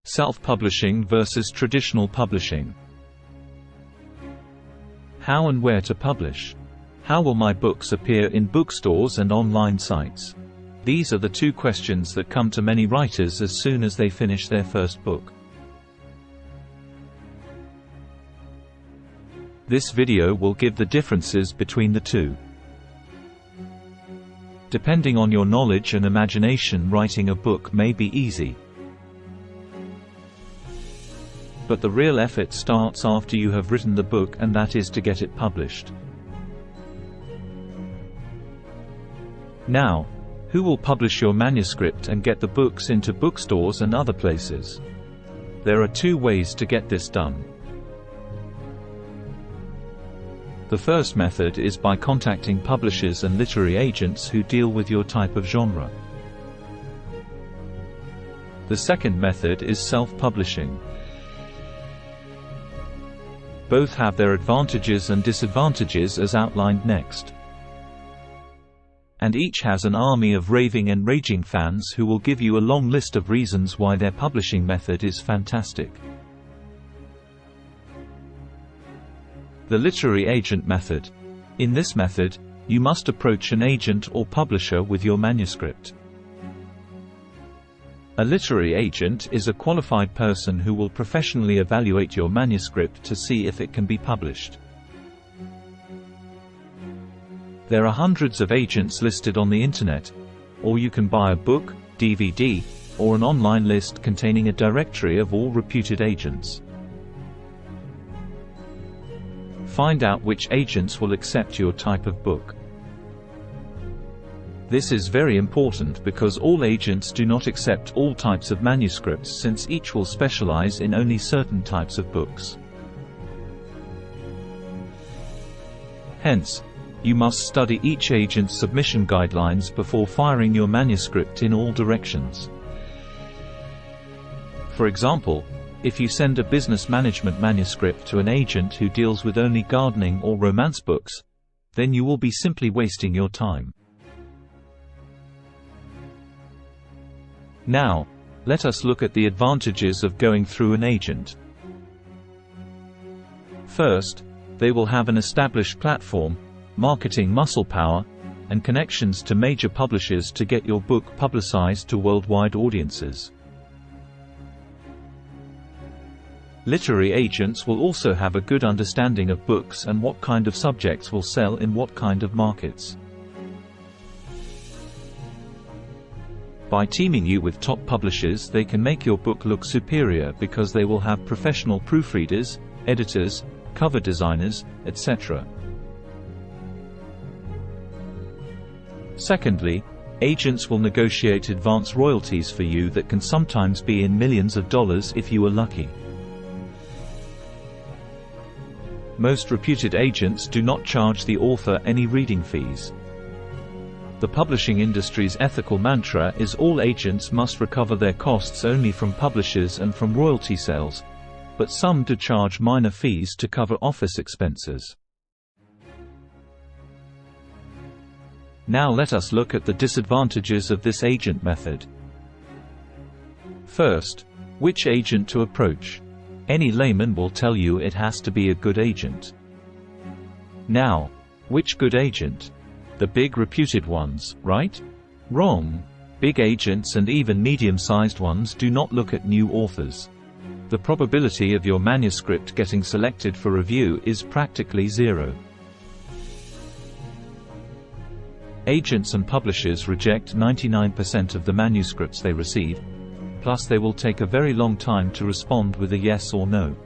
Self-publishing versus traditional publishing. How and where to publish. How will my books appear in bookstores and online sites? These are the two questions that come to many writers as soon as they finish their first book. This video will give the differences between the two. Depending on your knowledge and imagination, writing a book may be easy. But the real effort starts after you have written the book, and that is to get it published. Now, who will publish your manuscript and get the books into bookstores and other places? There are two ways to get this done. The first method is by contacting publishers and literary agents who deal with your type of genre. The second method is self-publishing. Both have their advantages and disadvantages as outlined next. And each has an army of raving and raging fans who will give you a long list of reasons why their publishing method is fantastic. The literary agent method. In this method, you must approach an agent or publisher with your manuscript. A literary agent is a qualified person who will professionally evaluate your manuscript to see if it can be published. There are hundreds of agents listed on the internet, or you can buy a book, DVD, or an online list containing a directory of all reputed agents. Find out which agents will accept your type of book. This is very important because all agents do not accept all types of manuscripts, since each will specialize in only certain types of books. Hence, you must study each agent's submission guidelines before firing your manuscript in all directions. For example, if you send a business management manuscript to an agent who deals with only gardening or romance books, then you will be simply wasting your time. Now, let us look at the advantages of going through an agent. First, they will have an established platform, marketing muscle power, and connections to major publishers to get your book publicized to worldwide audiences. Literary agents will also have a good understanding of books and what kind of subjects will sell in what kind of markets. By teaming you with top publishers, they can make your book look superior because they will have professional proofreaders, editors, cover designers, etc. Secondly, agents will negotiate advance royalties for you that can sometimes be in millions of dollars if you are lucky. Most reputed agents do not charge the author any reading fees. The publishing industry's ethical mantra is all agents must recover their costs only from publishers and from royalty sales, but some do charge minor fees to cover office expenses. Now let us look at the disadvantages of this agent method. First, which agent to approach? Any layman will tell you it has to be a good agent. Now, which good agent? The big reputed ones, right? Wrong. Big agents and even medium-sized ones do not look at new authors. The probability of your manuscript getting selected for review is practically zero. Agents and publishers reject 99% of the manuscripts they receive, plus they will take a very long time to respond with a yes or no.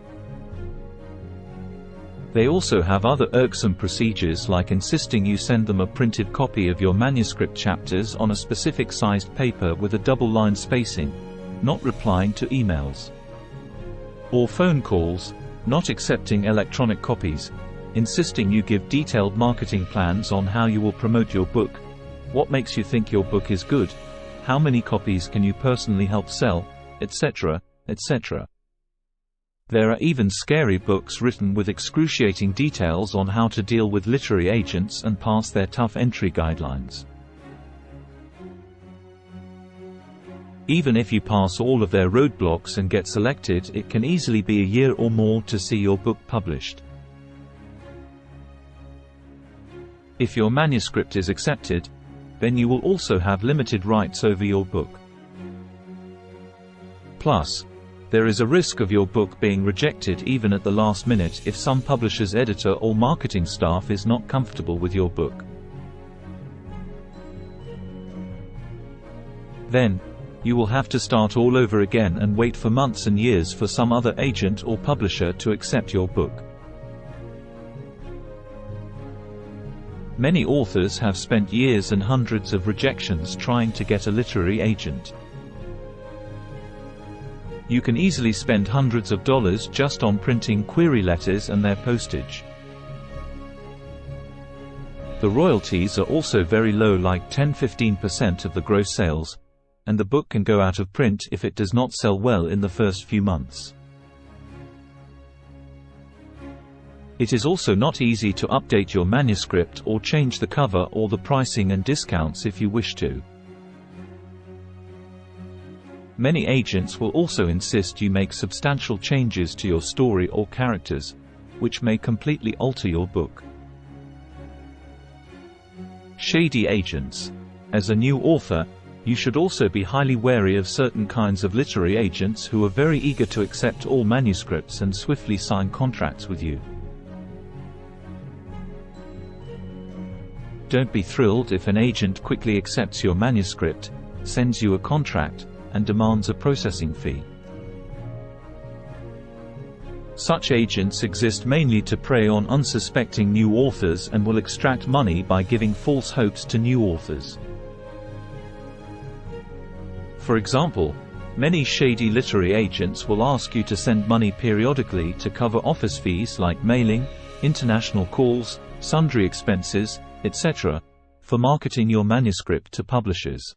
They also have other irksome procedures like insisting you send them a printed copy of your manuscript chapters on a specific sized paper with a double-line spacing, not replying to emails. Or phone calls, not accepting electronic copies, insisting you give detailed marketing plans on how you will promote your book, what makes you think your book is good, how many copies can you personally help sell, etc., etc. There are even scary books written with excruciating details on how to deal with literary agents and pass their tough entry guidelines. Even if you pass all of their roadblocks and get selected, it can easily be a year or more to see your book published. If your manuscript is accepted, then you will also have limited rights over your book. Plus, there is a risk of your book being rejected even at the last minute if some publisher's editor or marketing staff is not comfortable with your book. Then, you will have to start all over again and wait for months and years for some other agent or publisher to accept your book. Many authors have spent years and hundreds of rejections trying to get a literary agent. You can easily spend hundreds of dollars just on printing query letters and their postage. The royalties are also very low, like 10–15% of the gross sales, and the book can go out of print if it does not sell well in the first few months. It is also not easy to update your manuscript or change the cover or the pricing and discounts if you wish to. Many agents will also insist you make substantial changes to your story or characters, which may completely alter your book. Shady agents. As a new author, you should also be highly wary of certain kinds of literary agents who are very eager to accept all manuscripts and swiftly sign contracts with you. Don't be thrilled if an agent quickly accepts your manuscript, sends you a contract, and demands a processing fee. Such agents exist mainly to prey on unsuspecting new authors and will extract money by giving false hopes to new authors. For example, many shady literary agents will ask you to send money periodically to cover office fees like mailing, international calls, sundry expenses, etc., for marketing your manuscript to publishers.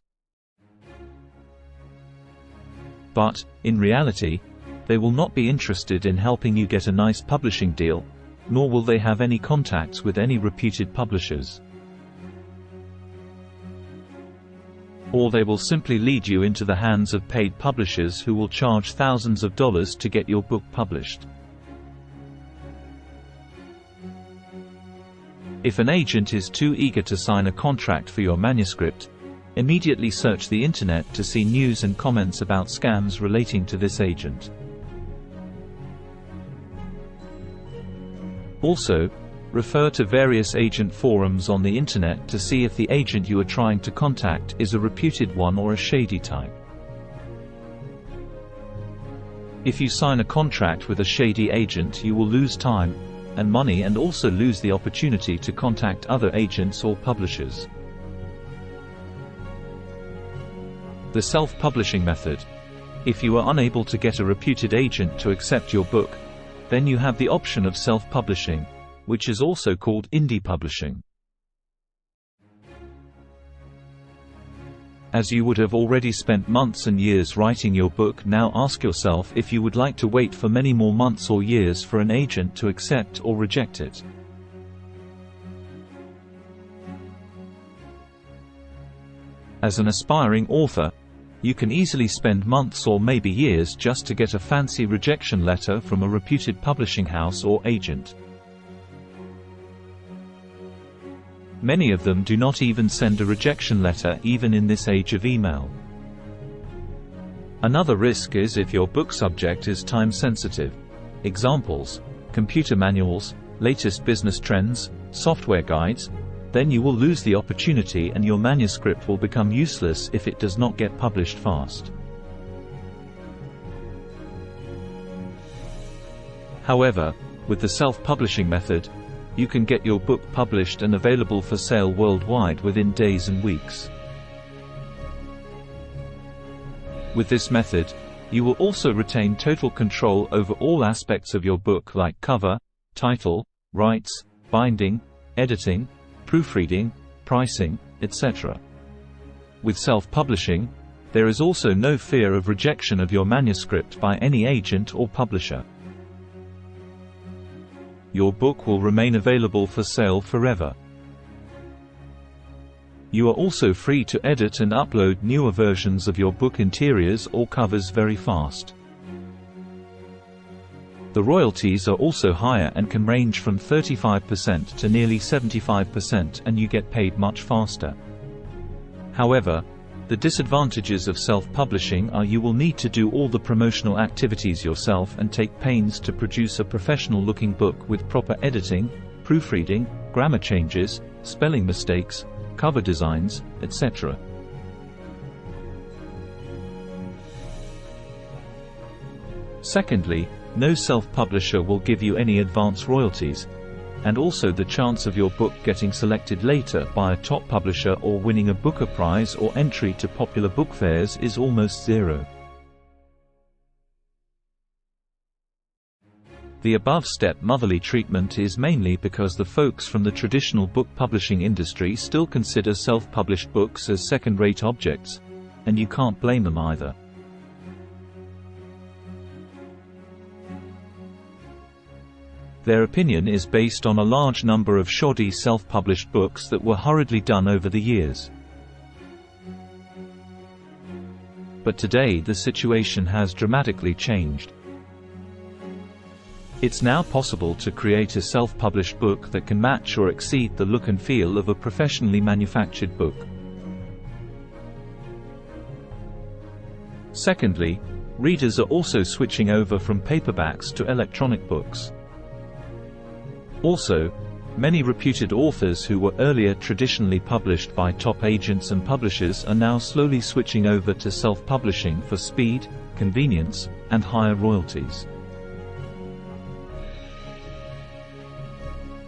But, in reality, they will not be interested in helping you get a nice publishing deal, nor will they have any contacts with any reputed publishers. Or they will simply lead you into the hands of paid publishers who will charge thousands of dollars to get your book published. If an agent is too eager to sign a contract for your manuscript, immediately search the internet to see news and comments about scams relating to this agent. Also, refer to various agent forums on the internet to see if the agent you are trying to contact is a reputed one or a shady type. If you sign a contract with a shady agent, you will lose time and money and also lose the opportunity to contact other agents or publishers. The self-publishing method. If you are unable to get a reputed agent to accept your book, then you have the option of self-publishing, which is also called indie publishing. As you would have already spent months and years writing your book, now ask yourself if you would like to wait for many more months or years for an agent to accept or reject it. As an aspiring author, you can easily spend months or maybe years just to get a fancy rejection letter from a reputed publishing house or agent. Many of them do not even send a rejection letter even in this age of email. Another risk is if your book subject is time-sensitive. Examples: computer manuals, latest business trends, software guides. Then you will lose the opportunity and your manuscript will become useless if it does not get published fast. However, with the self-publishing method, you can get your book published and available for sale worldwide within days and weeks. With this method, you will also retain total control over all aspects of your book like cover, title, rights, binding, editing, proofreading, pricing, etc. With self-publishing, there is also no fear of rejection of your manuscript by any agent or publisher. Your book will remain available for sale forever. You are also free to edit and upload newer versions of your book interiors or covers very fast. The royalties are also higher and can range from 35% to nearly 75%, and you get paid much faster. However, the disadvantages of self-publishing are you will need to do all the promotional activities yourself and take pains to produce a professional-looking book with proper editing, proofreading, grammar changes, spelling mistakes, cover designs, etc. Secondly, no self-publisher will give you any advance royalties, and also the chance of your book getting selected later by a top publisher or winning a Booker Prize or entry to popular book fairs is almost zero. The above-step motherly treatment is mainly because the folks from the traditional book publishing industry still consider self-published books as second-rate objects, and you can't blame them either. Their opinion is based on a large number of shoddy self-published books that were hurriedly done over the years. But today the situation has dramatically changed. It's now possible to create a self-published book that can match or exceed the look and feel of a professionally manufactured book. Secondly, readers are also switching over from paperbacks to electronic books. Also, many reputed authors who were earlier traditionally published by top agents and publishers are now slowly switching over to self-publishing for speed, convenience, and higher royalties.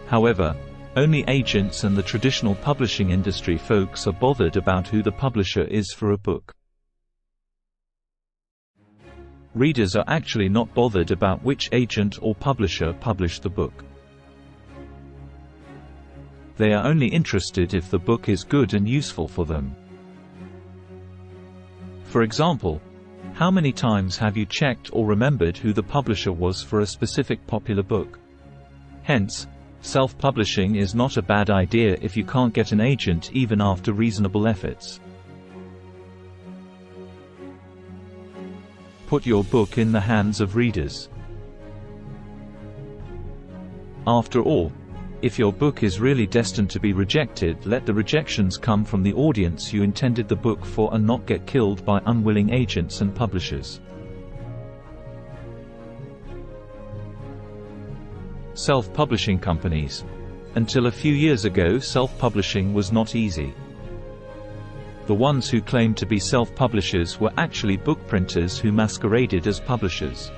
However, only agents and the traditional publishing industry folks are bothered about who the publisher is for a book. Readers are actually not bothered about which agent or publisher published the book. They are only interested if the book is good and useful for them. For example, how many times have you checked or remembered who the publisher was for a specific popular book? Hence, self-publishing is not a bad idea if you can't get an agent even after reasonable efforts. Put your book in the hands of readers. After all, if your book is really destined to be rejected, let the rejections come from the audience you intended the book for and not get killed by unwilling agents and publishers. Self-publishing companies. Until a few years ago, self-publishing was not easy. The ones who claimed to be self-publishers were actually book printers who masqueraded as publishers.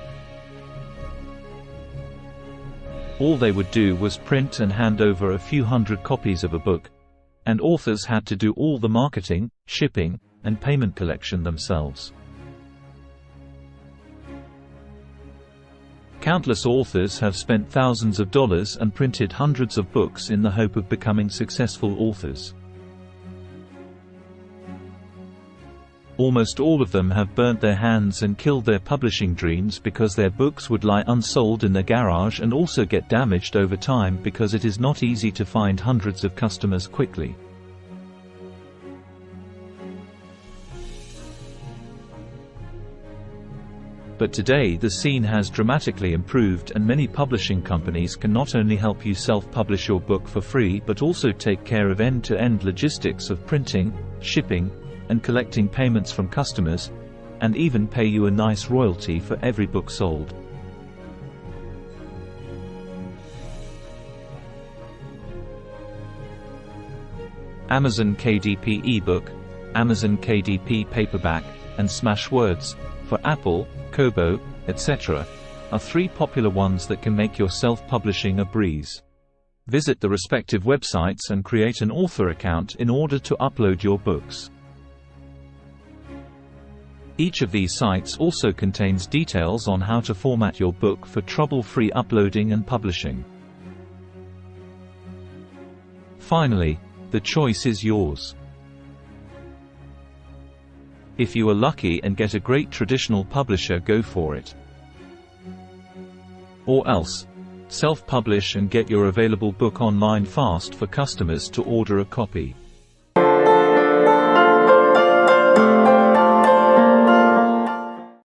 All they would do was print and hand over a few hundred copies of a book, and authors had to do all the marketing, shipping, and payment collection themselves. Countless authors have spent thousands of dollars and printed hundreds of books in the hope of becoming successful authors. Almost all of them have burnt their hands and killed their publishing dreams because their books would lie unsold in their garage and also get damaged over time because it is not easy to find hundreds of customers quickly. But today the scene has dramatically improved, and many publishing companies can not only help you self-publish your book for free but also take care of end-to-end logistics of printing, shipping, and collecting payments from customers, and even pay you a nice royalty for every book sold. Amazon KDP ebook, Amazon KDP paperback, and Smashwords, for Apple, Kobo, etc., are three popular ones that can make your self-publishing a breeze. Visit the respective websites and create an author account in order to upload your books. Each of these sites also contains details on how to format your book for trouble-free uploading and publishing. Finally, the choice is yours. If you are lucky and get a great traditional publisher, go for it. Or else, self-publish and get your available book online fast for customers to order a copy.